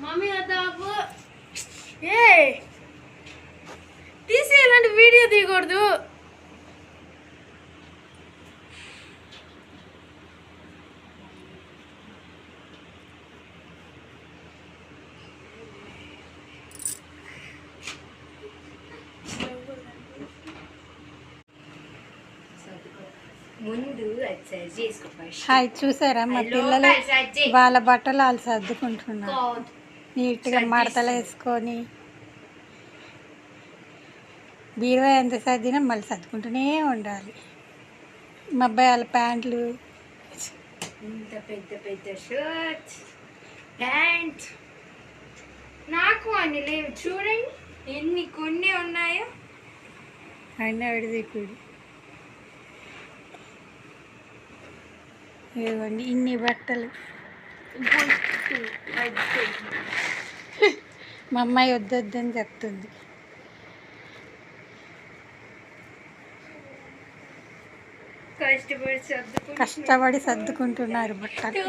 Mummy అదాపు ఏ తీసి ఇలాంటి video తీయకూడదు. హాయ్, చూసారా మా పిల్లలు వాళ్ళ బట్టలు వాళ్ళు సర్దుకుంటున్నారు. నీట్గా మడతలు వేసుకొని బీరువా ఎంత సర్దినా మళ్ళీ సర్దుకుంటూనే ఉండాలి. మా అబ్బాయి వాళ్ళ ప్యాంట్లు, ఇంత పెద్ద పెద్ద షర్ట్ ప్యాంట్ నాకు అని లేవు. చూడండి ఎన్ని కొన్ని ఉన్నాయో. అయినా విడిదిప్పుడు ఇవ్వండి ఇన్ని బట్టలు. మా అమ్మాయి వద్దొద్దని చెప్తుంది. కష్టపడి సర్దుకుంటున్నారు బట్టలు.